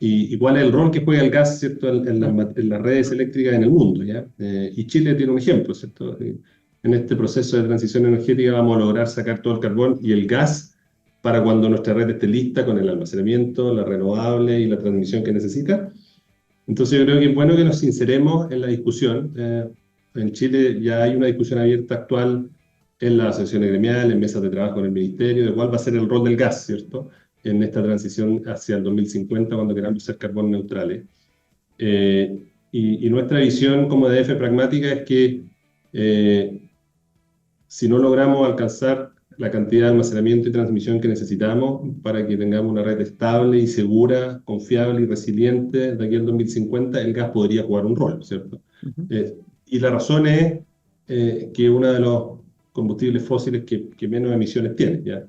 Y cuál es el rol que juega el gas, ¿cierto? En las redes eléctricas en el mundo, ¿ya? Y Chile tiene un ejemplo, ¿cierto? En este proceso de transición energética vamos a lograr sacar todo el carbón y el gas para cuando nuestra red esté lista con el almacenamiento, la renovable y la transmisión que necesita. Entonces yo creo que es bueno que nos sinceremos en la discusión. En Chile ya hay una discusión abierta actual en las asociaciones gremiales, en mesas de trabajo en el ministerio, de cuál va a ser el rol del gas, ¿cierto? En esta transición hacia el 2050, cuando queramos ser carbón neutrales. Y nuestra visión como DF pragmática es que si no logramos alcanzar la cantidad de almacenamiento y transmisión que necesitamos para que tengamos una red estable y segura, confiable y resiliente de aquí al 2050, el gas podría jugar un rol, ¿cierto? Y la razón es que uno de los combustibles fósiles que menos emisiones tiene, ¿ya?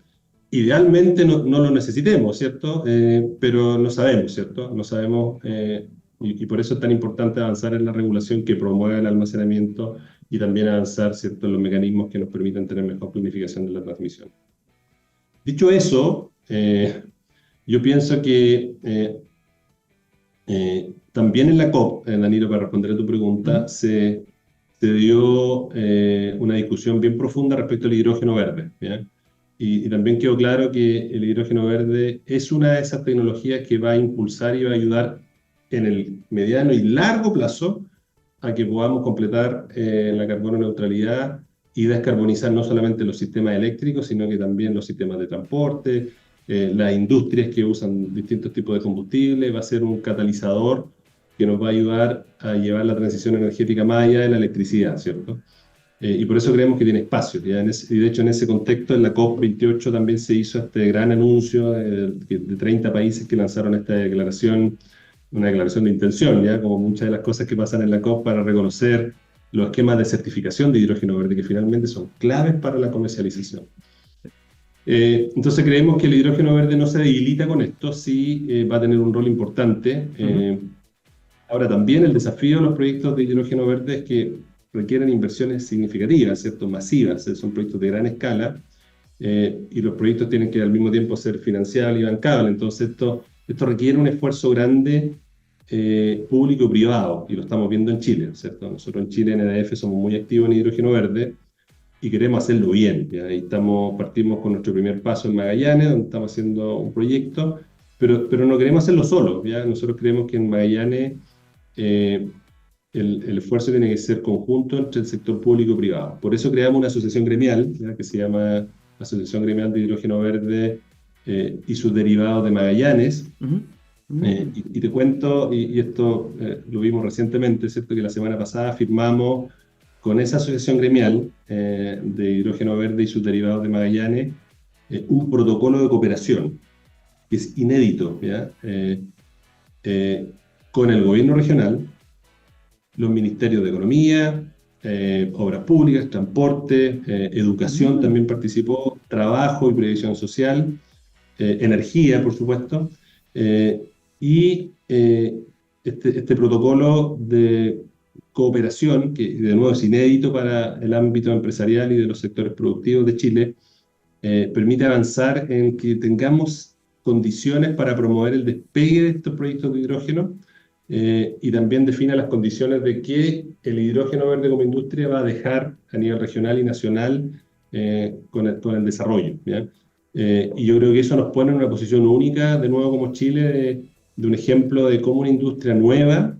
Idealmente no lo necesitemos, ¿cierto? Pero no sabemos, ¿cierto? No sabemos, y por eso es tan importante avanzar en la regulación que promueva el almacenamiento y también avanzar, ¿cierto?, en los mecanismos que nos permitan tener mejor planificación de la transmisión. Dicho eso, yo pienso que También en la COP, Danilo, para responder a tu pregunta, se dio una discusión bien profunda respecto al hidrógeno verde, ¿ya? Y también quedó claro que el hidrógeno verde es una de esas tecnologías que va a impulsar y va a ayudar en el mediano y largo plazo a que podamos completar la carbono neutralidad y descarbonizar no solamente los sistemas eléctricos, sino que también los sistemas de transporte, las industrias que usan distintos tipos de combustible. Va a ser un catalizador que nos va a ayudar a llevar la transición energética más allá de la electricidad, ¿cierto? Y por eso creemos que tiene espacio. ¿Ya? Y de hecho, en ese contexto, en la COP28 también se hizo este gran anuncio de 30 países que lanzaron esta declaración, una declaración de intención, ¿ya? Como muchas de las cosas que pasan en la COP para reconocer los esquemas de certificación de hidrógeno verde, que finalmente son claves para la comercialización. Entonces creemos que el hidrógeno verde no se debilita con esto, sí va a tener un rol importante. Ahora también el desafío de los proyectos de hidrógeno verde es que requieren inversiones significativas, ¿cierto? Masivas, son proyectos de gran escala, y los proyectos tienen que al mismo tiempo ser financiables y bancables. Entonces esto requiere un esfuerzo grande público-privado, y lo estamos viendo en Chile, ¿cierto? Nosotros en Chile, en EDF, somos muy activos en hidrógeno verde y queremos hacerlo bien, ¿ya? Y partimos con nuestro primer paso en Magallanes, donde estamos haciendo un proyecto, pero no queremos hacerlo solo, ¿ya? Nosotros creemos que en Magallanes el esfuerzo tiene que ser conjunto entre el sector público y privado. Por eso creamos una asociación gremial, ¿ya? Que se llama Asociación Gremial de Hidrógeno Verde y sus derivados de Magallanes. Y te cuento, y esto lo vimos recientemente, ¿cierto? Que la semana pasada firmamos con esa asociación gremial de hidrógeno verde y sus derivados de Magallanes un protocolo de cooperación que es inédito, ¿ya? Con el gobierno regional, los ministerios de Economía, Obras Públicas, Transporte, Educación también participó, Trabajo y Previsión Social, Energía, por supuesto, y este protocolo de cooperación, que de nuevo es inédito para el ámbito empresarial y de los sectores productivos de Chile, permite avanzar en que tengamos condiciones para promover el despegue de estos proyectos de hidrógeno, y también define las condiciones de que el hidrógeno verde como industria va a dejar a nivel regional y nacional con el desarrollo, ¿ya? Y yo creo que eso nos pone en una posición única, de nuevo como Chile, de un ejemplo de cómo una industria nueva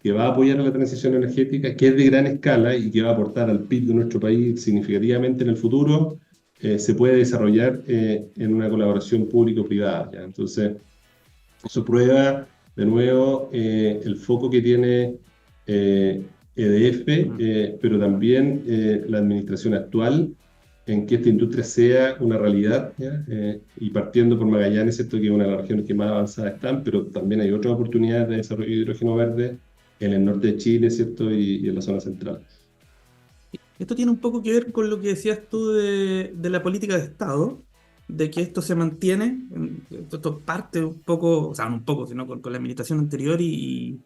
que va a apoyar a la transición energética, que es de gran escala y que va a aportar al PIB de nuestro país significativamente en el futuro, se puede desarrollar en una colaboración público-privada, ¿ya? Entonces, eso prueba de nuevo el foco que tiene EDF, pero también la administración actual en que esta industria sea una realidad, ¿ya? Y partiendo por Magallanes, ¿cierto? Que es una de las regiones que más avanzadas están, pero también hay otras oportunidades de desarrollo de hidrógeno verde en el norte de Chile, ¿cierto? Y en la zona central. Esto tiene un poco que ver con lo que decías tú de la política de Estado, de que esto se mantiene, esto parte un poco, o sea, no un poco, sino con la administración anterior y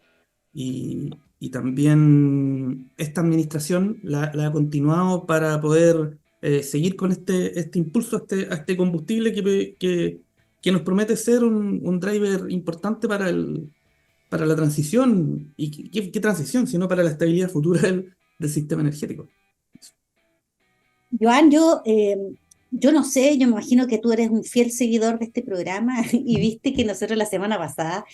también esta administración la ha continuado para poder seguir con este impulso a este combustible que nos promete ser un driver importante para la transición. ¿Y qué transición? Sino para la estabilidad futura del sistema energético. Joan, yo no sé, yo me imagino que tú eres un fiel seguidor de este programa y viste que nosotros la semana pasada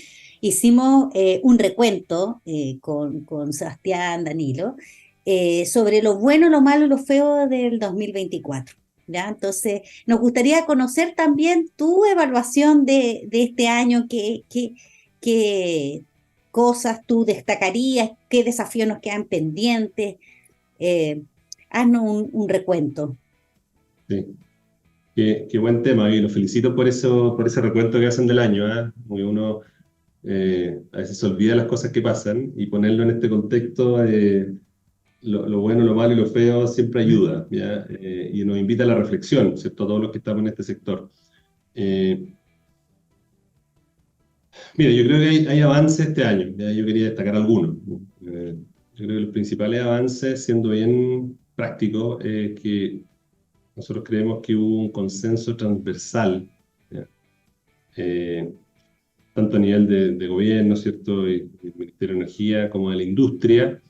hicimos un recuento con Sebastián Danilo sobre lo bueno, lo malo y lo feo del 2024. ¿Ya? Entonces, nos gustaría conocer también tu evaluación de este año, qué cosas tú destacarías, qué desafíos nos quedan pendientes. Eh, Haznos un recuento. Sí. Qué buen tema, y los felicito por ese recuento que hacen del año, ¿eh? Porque uno a veces se olvida las cosas que pasan, y ponerlo en este contexto, lo bueno, lo malo y lo feo siempre ayuda, ¿ya? Y nos invita a la reflexión, ¿cierto? Todos los que estamos en este sector. Mira, yo creo que hay avances este año, ¿ya? Yo quería destacar algunos. Yo creo que los principales avances, siendo bien práctico, es que nosotros creemos que hubo un consenso transversal, ¿ya? tanto a nivel de gobierno, ¿cierto? Y el Ministerio de Energía como de la industria,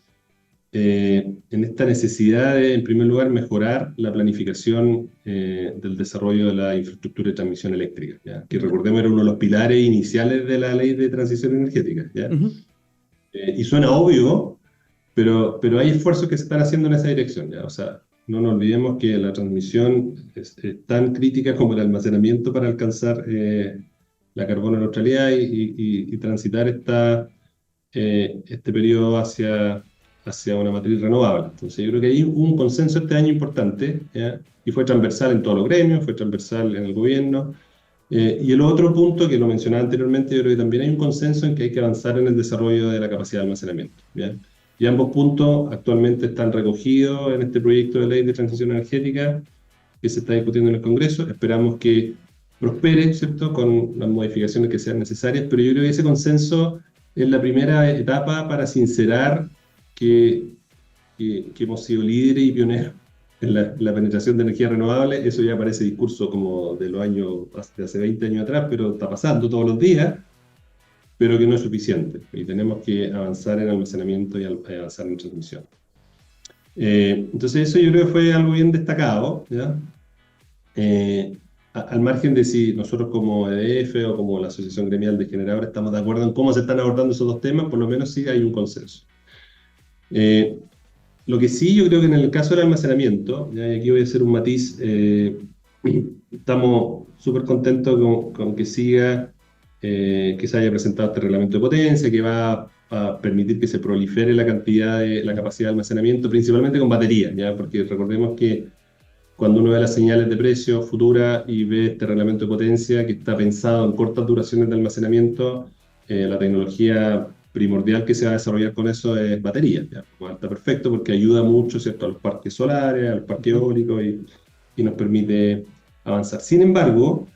en esta necesidad de, en primer lugar, mejorar la planificación del desarrollo de la infraestructura de transmisión eléctrica, ¿ya? Que recordemos era uno de los pilares iniciales de la ley de transición energética, ¿ya? Ujú. Y suena obvio, pero hay esfuerzos que se están haciendo en esa dirección, ¿ya? O sea, no nos olvidemos que la transmisión es tan crítica como el almacenamiento para alcanzar la carbono neutralidad y transitar este periodo hacia una matriz renovable. Entonces yo creo que hay un consenso este año importante, ¿ya? Y fue transversal en todos los gremios, fue transversal en el gobierno. Y el otro punto que lo mencionaba anteriormente, yo creo que también hay un consenso en que hay que avanzar en el desarrollo de la capacidad de almacenamiento, ¿ya? Y ambos puntos actualmente están recogidos en este proyecto de ley de transición energética que se está discutiendo en el Congreso. Esperamos que prospere, ¿cierto?, con las modificaciones que sean necesarias, pero yo creo que ese consenso es la primera etapa para sincerar que hemos sido líderes y pioneros en la penetración de energía renovable. Eso ya parece discurso como de los años, de hace 20 años atrás, pero está pasando todos los días, pero que no es suficiente. Y tenemos que avanzar en almacenamiento y avanzar en transmisión. Entonces eso yo creo que fue algo bien destacado, ¿ya? Al margen de si nosotros como EDF o como la Asociación Gremial de Generadores estamos de acuerdo en cómo se están abordando esos dos temas, por lo menos sí hay un consenso. Lo que sí, yo creo que en el caso del almacenamiento, y aquí voy a hacer un matiz, estamos súper contentos con que siga, que se haya presentado este reglamento de potencia, que va a permitir que se prolifere la capacidad de almacenamiento, principalmente con baterías, ¿ya? Porque recordemos que cuando uno ve las señales de precio futuras y ve este reglamento de potencia que está pensado en cortas duraciones de almacenamiento, la tecnología primordial que se va a desarrollar con eso es batería, ¿ya? Bueno, está perfecto porque ayuda mucho, ¿cierto?, a los parques solares, a los parques eólicos y nos permite avanzar. Sin embargo,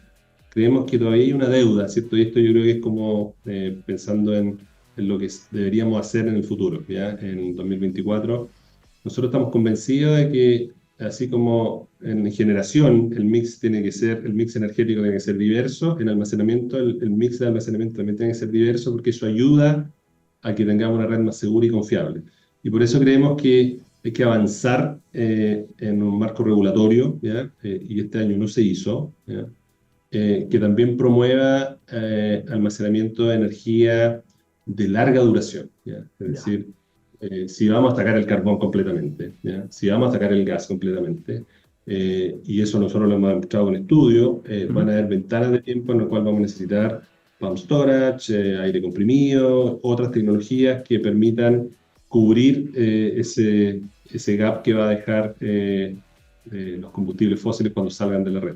creemos que todavía hay una deuda, ¿cierto? Y esto yo creo que es como pensando en lo que deberíamos hacer en el futuro, ¿ya? En 2024. Nosotros estamos convencidos de que, así como en generación el mix energético tiene que ser diverso, en almacenamiento el mix de almacenamiento también tiene que ser diverso porque eso ayuda a que tengamos una red más segura y confiable. Y por eso creemos que hay que avanzar en un marco regulatorio, ¿ya? Y este año no se hizo, ¿ya? Que también promueva almacenamiento de energía de larga duración, ¿ya? Es decir, si vamos a atacar el carbón completamente, ¿ya? Si vamos a atacar el gas completamente, y eso nosotros lo hemos demostrado con estudios, van a haber ventanas de tiempo en las cuales vamos a necesitar pump storage, aire comprimido, otras tecnologías que permitan cubrir ese gap que va a dejar los combustibles fósiles cuando salgan de la red.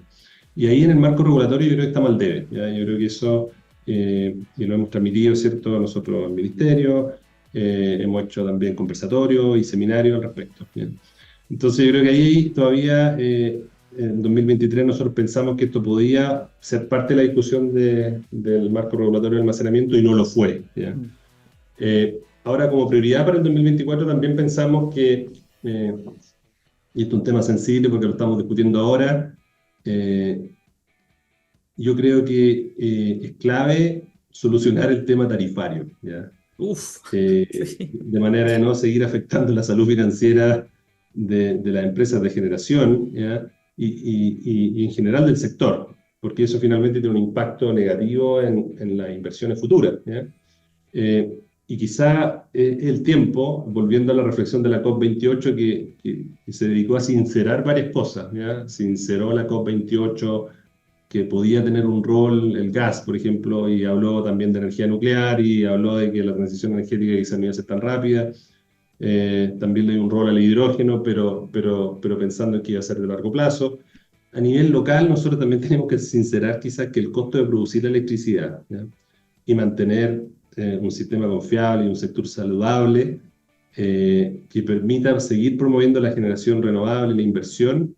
Y ahí en el marco regulatorio yo creo que estamos al debe, ¿ya? Yo creo que eso, y lo hemos transmitido, ¿cierto?, nosotros al Ministerio, hemos hecho también conversatorios y seminarios al respecto, ¿bien? Entonces yo creo que ahí todavía, en 2023 nosotros pensamos que esto podía ser parte de la discusión del marco regulatorio de almacenamiento y no lo fue, ¿ya? Ahora, como prioridad para el 2024 también pensamos que, y esto es un tema sensible porque lo estamos discutiendo ahora, yo creo que es clave solucionar el tema tarifario, ¿ya? Sí. De manera de no seguir afectando la salud financiera de las empresas de generación, ¿ya? Y en general del sector, porque eso finalmente tiene un impacto negativo en las inversiones futuras, ¿ya? Y quizá el tiempo, volviendo a la reflexión de la COP28, que se dedicó a sincerar varias cosas, ¿ya? Sinceró la COP28 que podía tener un rol el gas, por ejemplo, y habló también de energía nuclear y habló de que la transición energética quizá no iba a ser tan rápida. También le dio un rol al hidrógeno, pero pensando en que iba a ser de largo plazo. A nivel local, nosotros también tenemos que sincerar quizás que el costo de producir electricidad, ¿ya? Y mantener un sistema confiable y un sector saludable que permita seguir promoviendo la generación renovable y la inversión,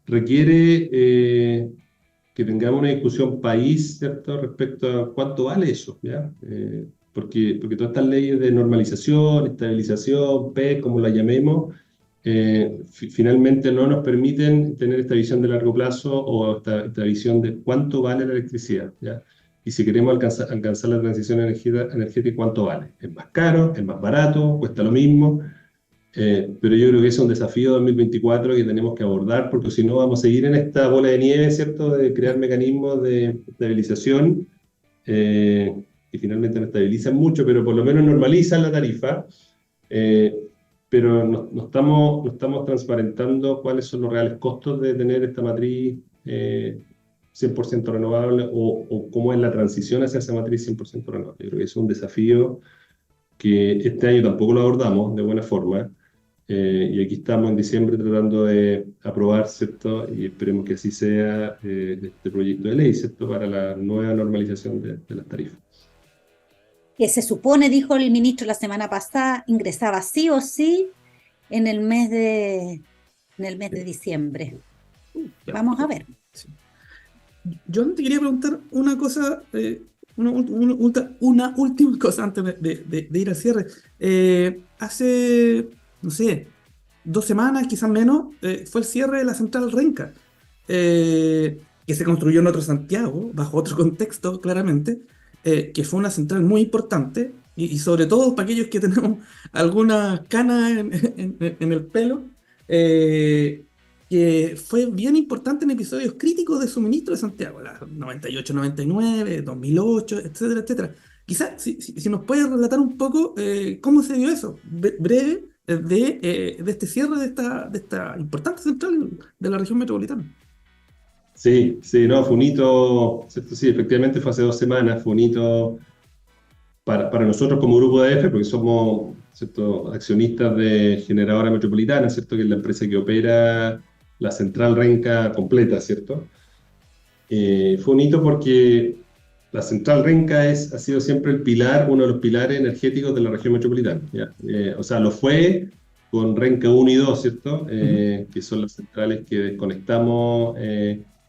requiere que tengamos una discusión país, ¿cierto?, respecto a cuánto vale eso, ¿ya? Porque todas estas leyes de normalización, estabilización, PEC, como la llamemos, finalmente no nos permiten tener esta visión de largo plazo o esta visión de cuánto vale la electricidad, ¿ya? y si queremos alcanzar la transición energética, ¿cuánto vale? ¿Es más caro? ¿Es más barato? ¿Cuesta lo mismo? Pero yo creo que es un desafío 2024 que tenemos que abordar, porque si no vamos a seguir en esta bola de nieve, ¿cierto? De crear mecanismos de estabilización, que finalmente no estabilizan mucho, pero por lo menos normalizan la tarifa, pero no estamos transparentando cuáles son los reales costos de tener esta matriz 100% renovable, o cómo es la transición hacia esa matriz 100% renovable. Yo creo que es un desafío que este año tampoco lo abordamos de buena forma, y aquí estamos en diciembre tratando de aprobar, ¿cierto? Y esperemos que así sea, este proyecto de ley, ¿cierto? Para la nueva normalización de las tarifas. Que se supone, dijo el ministro la semana pasada, ingresaba sí o sí en el mes de diciembre. Vamos a ver. Sí. Yo te quería preguntar una cosa, una última cosa antes de ir al cierre. Hace, no sé, 2 semanas, quizás menos, fue el cierre de la central Renca, que se construyó en otro Santiago, bajo otro contexto, claramente, que fue una central muy importante, y sobre todo para aquellos que tenemos algunas canas en el pelo, que fue bien importante en episodios críticos de suministro de Santiago, la 98, 99, 2008, etcétera, etcétera. Quizás si nos puedes relatar un poco cómo se dio eso, breve, de este cierre de esta importante central de la región metropolitana. Sí, sí, no, fue un hito, ¿cierto? Sí, efectivamente fue hace 2 semanas, fue un hito para nosotros como Grupo DF, porque somos, ¿cierto?, accionistas de Generadora Metropolitana, ¿cierto?, que es la empresa que opera la central Renca completa, ¿cierto? Fue un hito porque la central Renca ha sido siempre uno de los pilares energéticos de la región metropolitana, ¿ya? O sea, lo fue con Renca 1 y 2, ¿cierto? Que son las centrales que desconectamos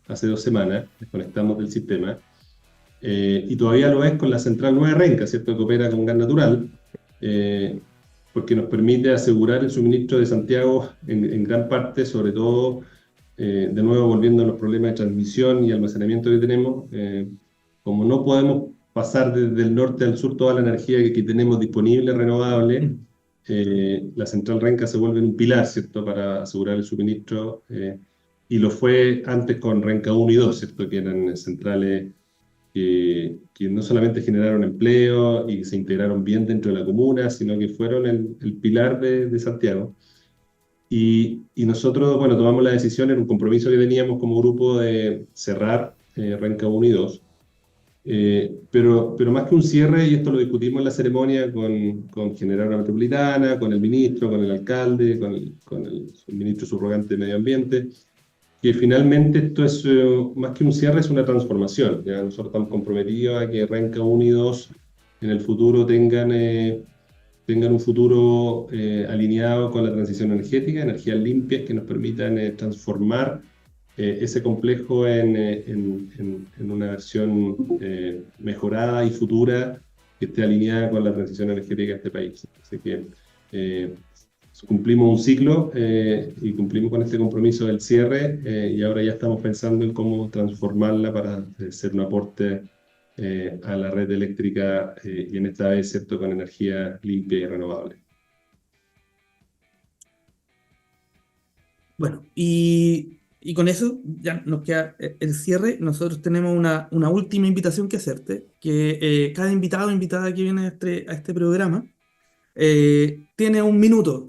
hace 2 semanas, desconectamos del sistema. Y todavía lo es con la central Nueva Renca, ¿cierto?, que opera con gas natural, porque nos permite asegurar el suministro de Santiago en gran parte, sobre todo, de nuevo volviendo a los problemas de transmisión y almacenamiento que tenemos. Como no podemos pasar desde el norte al sur toda la energía que tenemos disponible, renovable, la central Renca se vuelve un pilar, ¿cierto?, para asegurar el suministro, y lo fue antes con Renca 1 y 2, ¿cierto?, que eran centrales que no solamente generaron empleo y se integraron bien dentro de la comuna, sino que fueron el pilar de Santiago. Y nosotros, bueno, tomamos la decisión en un compromiso que teníamos como grupo de cerrar Renca 1 y 2. Pero más que un cierre, y esto lo discutimos en la ceremonia con Generadora Metropolitana, con el ministro, con el alcalde, con el ministro subrogante de Medio Ambiente, que finalmente esto es, más que un cierre, es una transformación. ¿Ya? Nosotros estamos comprometidos a que Renca 1 y 2 en el futuro tengan un futuro alineado con la transición energética, energías limpias que nos permitan transformar ese complejo en una versión mejorada y futura que esté alineada con la transición energética de este país. Así que cumplimos un ciclo y cumplimos con este compromiso del cierre, y ahora ya estamos pensando en cómo transformarla para ser un aporte a la red eléctrica, y en esta vez, ¿cierto?, con energía limpia y renovable. Bueno, y con eso ya nos queda el cierre. Nosotros tenemos una última invitación que hacerte, que cada invitado o invitada que viene a este programa tiene un minuto,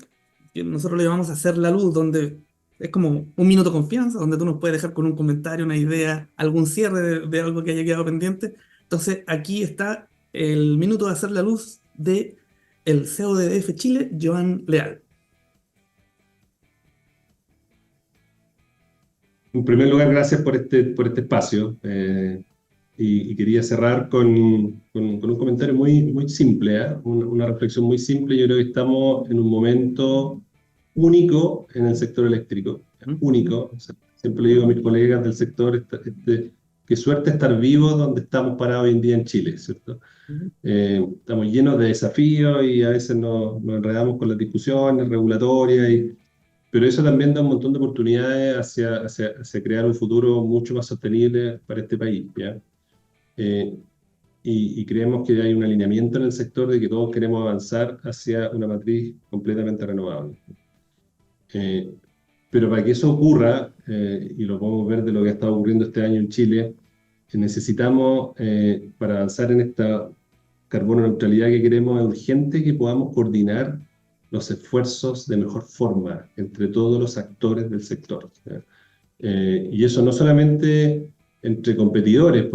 que nosotros le llamamos a hacer la luz, donde es como un minuto de confianza, donde tú nos puedes dejar con un comentario, una idea, algún cierre de algo que haya quedado pendiente. Entonces aquí está el minuto de hacer la luz de el CEO de DF Chile, Joan Leal. En primer lugar, gracias por este espacio, y quería cerrar con un comentario muy simple, ¿eh? Una reflexión muy simple. Yo creo que estamos en un momento único en el sector eléctrico, único. O sea, siempre le digo a mis colegas del sector, qué suerte estar vivos donde estamos parados hoy en día en Chile, ¿cierto? Estamos llenos de desafíos y a veces nos enredamos con las discusiones regulatorias, pero eso también da un montón de oportunidades hacia crear un futuro mucho más sostenible para este país, ¿ya? y creemos que hay un alineamiento en el sector de que todos queremos avanzar hacia una matriz completamente renovable. Pero para que eso ocurra, y lo podemos ver de lo que ha estado ocurriendo este año en Chile, necesitamos, para avanzar en esta carbono neutralidad que queremos, es urgente que podamos coordinar los esfuerzos de mejor forma entre todos los actores del sector. Y eso no solamente entre competidores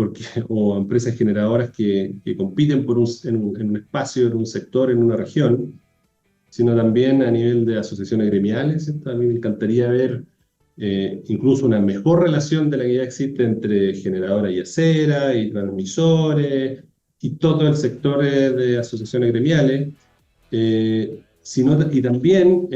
o empresas generadoras que compiten en un espacio, en un sector, en una región, sino también a nivel de asociaciones gremiales, ¿cierto? A mí me encantaría ver incluso una mejor relación de la que ya existe entre generadora y acera y transmisores y todo el sector de asociaciones gremiales, y también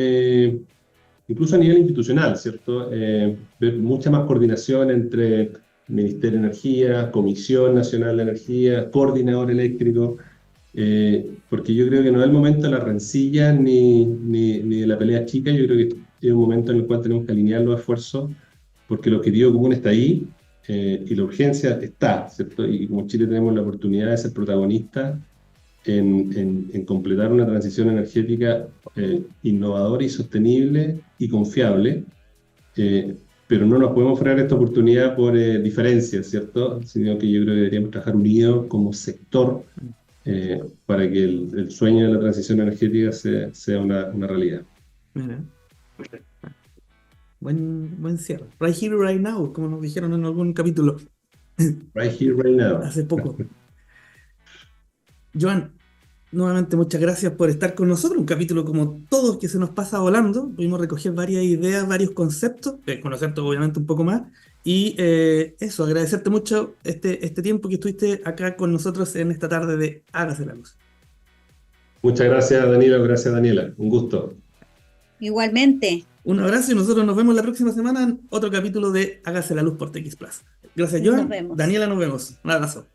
incluso a nivel institucional, ¿cierto? Ver mucha más coordinación entre Ministerio de Energía, Comisión Nacional de Energía, Coordinador Eléctrico, porque yo creo que no es el momento de la rencilla ni de la pelea chica. Yo creo que es un momento en el cual tenemos que alinear los esfuerzos, porque el objetivo común está ahí, y la urgencia está, ¿cierto? Y como Chile tenemos la oportunidad de ser protagonistas en completar una transición energética innovadora y sostenible y confiable, pero no nos podemos frenar esta oportunidad por diferencias, ¿cierto? Sino que yo creo que deberíamos trabajar unidos como sector para que el sueño de la transición energética sea una realidad. Mira. Buen cierre. Right here, right now, como nos dijeron en algún capítulo Right here, right now. hace poco. Joan, nuevamente muchas gracias por estar con nosotros. Un capítulo como todos que se nos pasa volando. Pudimos recoger varias ideas, varios conceptos, conocerte obviamente un poco más. Y eso, agradecerte mucho este tiempo que estuviste acá con nosotros en esta tarde de Hágase la Luz. Muchas gracias, Danilo. Gracias, Daniela. Un gusto. Igualmente. Un abrazo y nosotros nos vemos la próxima semana en otro capítulo de Hágase la Luz por TX Plus. Gracias, Joan. Nos vemos. Daniela, nos vemos. Un abrazo.